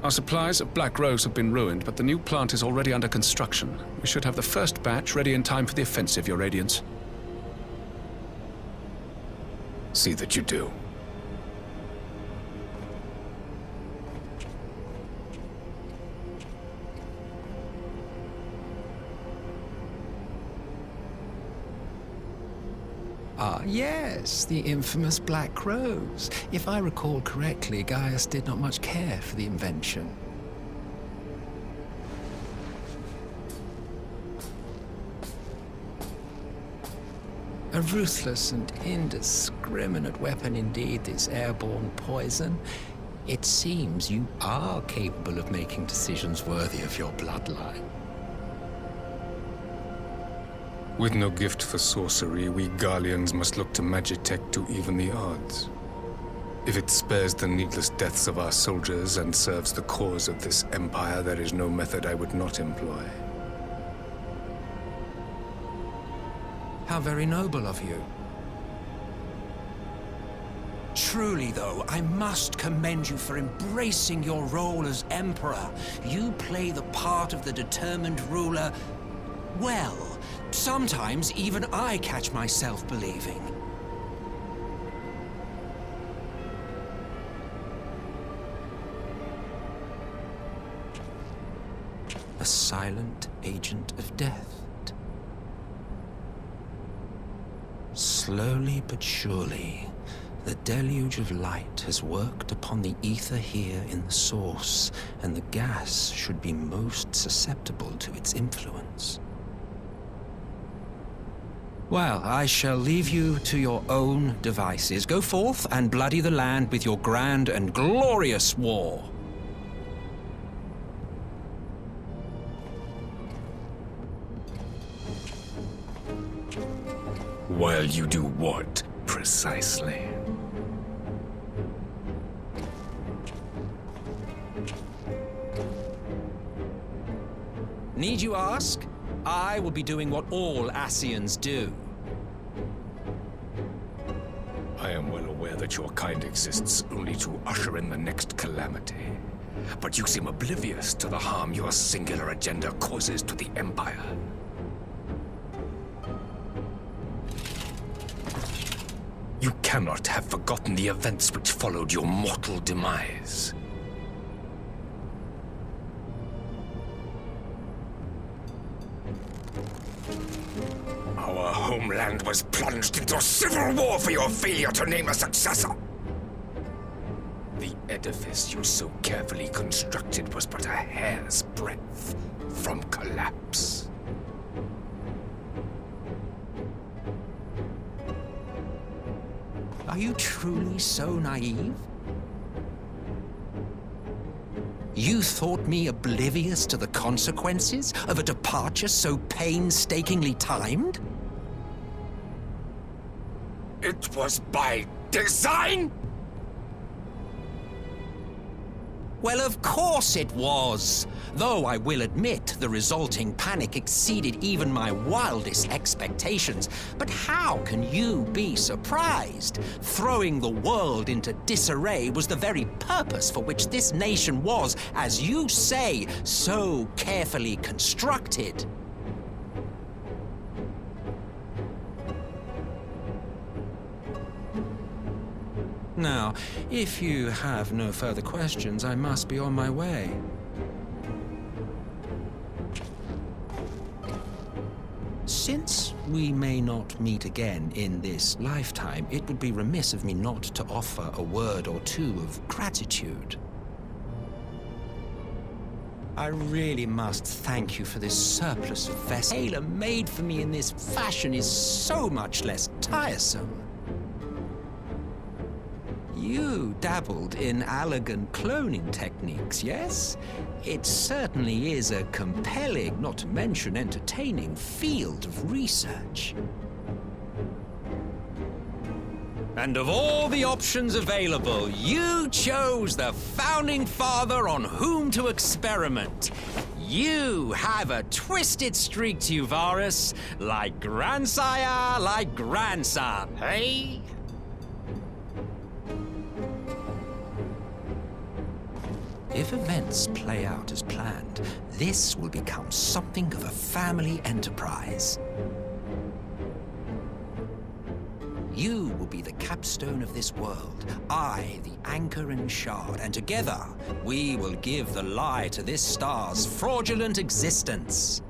Our supplies of Black Rose have been ruined, but the new plant is already under construction. We should have the first batch ready in time for the offensive, Your Radiance. See that you do. Ah, yes, the infamous Black Rose. If I recall correctly, Gaius did not much care for the invention. A ruthless and indiscriminate weapon indeed, this airborne poison. It seems you are capable of making decisions worthy of your bloodline. With no gift for sorcery, we Garleans must look to Magitech to even the odds. If it spares the needless deaths of our soldiers and serves the cause of this empire, there is no method I would not employ. How very noble of you. Truly, though, I must commend you for embracing your role as Emperor. You play the part of the determined ruler well. Sometimes even I catch myself believing. A silent agent of death. Slowly but surely, the deluge of light has worked upon the ether here in the source, and the gas should be most susceptible to its influence. Well, I shall leave you to your own devices. Go forth and bloody the land with your grand and glorious war. While you do what, precisely? Need you ask? I will be doing what all Ascians do. I am well aware that your kind exists only to usher in the next calamity. But you seem oblivious to the harm your singular agenda causes to the Empire. You cannot have forgotten the events which followed your mortal demise. Our homeland was plunged into civil war for your failure to name a successor. The edifice you so carefully constructed was but a hair's breadth from collapse. Are you truly so naive? You thought me oblivious to the consequences of a departure so painstakingly timed? It was by design? Well, of course it was. Though I will admit the resulting panic exceeded even my wildest expectations. But how can you be surprised? Throwing the world into disarray was the very purpose for which this nation was, as you say, so carefully constructed. Now, if you have no further questions, I must be on my way. Since we may not meet again in this lifetime, it would be remiss of me not to offer a word or two of gratitude. I really must thank you for this surplus vessel. Tailor-made for me in this fashion is so much less tiresome. You dabbled in elegant cloning techniques, yes? It certainly is a compelling, not to mention entertaining, field of research. And of all the options available, you chose the Founding Father on whom to experiment. You have a twisted streak to you, Varus, like grandsire, like grandson, hey? If events play out as planned, this will become something of a family enterprise. You will be the capstone of this world, I the anchor and shard, and together we will give the lie to this star's fraudulent existence.